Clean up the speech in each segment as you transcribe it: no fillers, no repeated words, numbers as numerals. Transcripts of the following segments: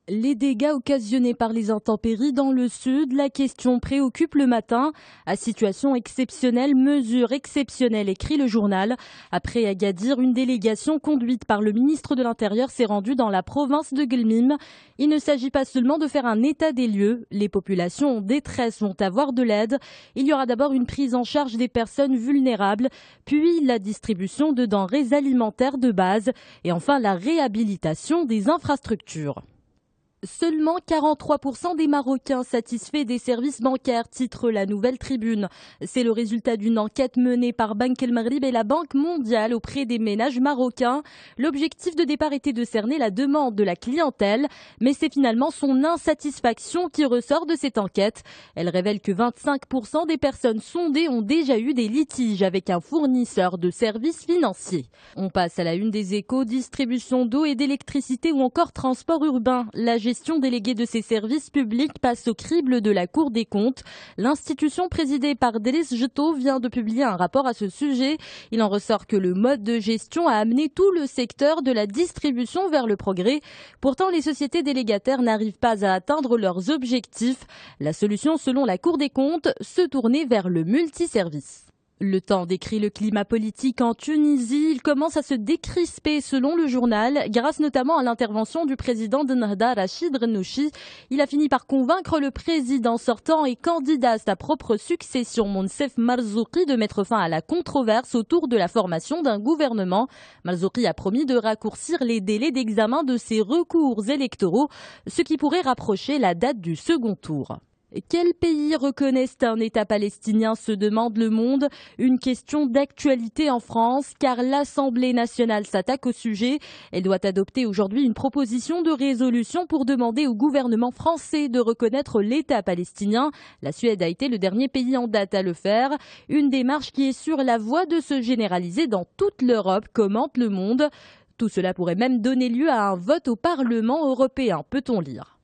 Les dégâts occasionnés par les intempéries dans le sud, la question préoccupe le matin. À situation exceptionnelle, mesure exceptionnelle, écrit le journal. Après Agadir, une délégation conduite par le ministre de l'Intérieur s'est rendue dans la province de Guelmim. Il ne s'agit pas seulement de faire un état des lieux. Les populations en détresse vont avoir de l'aide. Il y aura d'abord une prise en charge des personnes vulnérables, puis la distribution de denrées alimentaires de base et enfin la réhabilitation des infrastructures. Seulement 43% des Marocains satisfaits des services bancaires, titre la Nouvelle Tribune. C'est le résultat d'une enquête menée par Banque El Maghrib et la Banque mondiale auprès des ménages marocains. L'objectif de départ était de cerner la demande de la clientèle, mais c'est finalement son insatisfaction qui ressort de cette enquête. Elle révèle que 25% des personnes sondées ont déjà eu des litiges avec un fournisseur de services financiers. On passe à la une des Échos, distribution d'eau et d'électricité ou encore transport urbain. La gestion déléguée de ces services publics passe au crible de la Cour des comptes. L'institution présidée par Driss Jeto vient de publier un rapport à ce sujet. Il en ressort que le mode de gestion a amené tout le secteur de la distribution vers le progrès. Pourtant, les sociétés délégataires n'arrivent pas à atteindre leurs objectifs. La solution, selon la Cour des comptes, se tourner vers le multiservice. Le Temps décrit le climat politique en Tunisie. Il commence à se décrisper selon le journal, grâce notamment à l'intervention du président d'Ennahda, Rachid Ghannouchi. Il a fini par convaincre le président sortant et candidat à sa propre succession, Monsef Marzouki, de mettre fin à la controverse autour de la formation d'un gouvernement. Marzouki a promis de raccourcir les délais d'examen de ses recours électoraux, ce qui pourrait rapprocher la date du second tour. Quels pays reconnaissent un État palestinien, se demande Le Monde. Une question d'actualité en France, car l'Assemblée nationale s'attaque au sujet. Elle doit adopter aujourd'hui une proposition de résolution pour demander au gouvernement français de reconnaître l'État palestinien. La Suède a été le dernier pays en date à le faire. Une démarche qui est sur la voie de se généraliser dans toute l'Europe, commente Le Monde. Tout cela pourrait même donner lieu à un vote au Parlement européen, peut-on lire.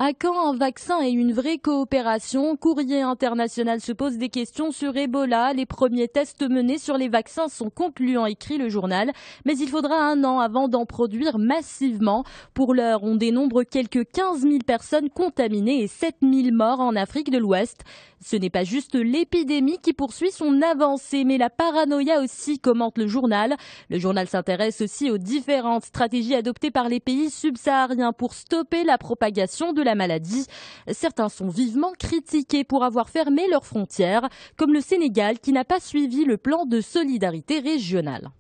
À quand un vaccin et une vraie coopération? Courrier international se pose des questions sur Ebola. Les premiers tests menés sur les vaccins sont concluants, écrit le journal. Mais il faudra 1 an avant d'en produire massivement. Pour l'heure, on dénombre quelques 15 000 personnes contaminées et 7 000 morts en Afrique de l'Ouest. Ce n'est pas juste l'épidémie qui poursuit son avancée, mais la paranoïa aussi, commente le journal. Le journal s'intéresse aussi aux différentes stratégies adoptées par les pays subsahariens pour stopper la propagation de la maladie. Certains sont vivement critiqués pour avoir fermé leurs frontières, comme le Sénégal qui n'a pas suivi le plan de solidarité régionale.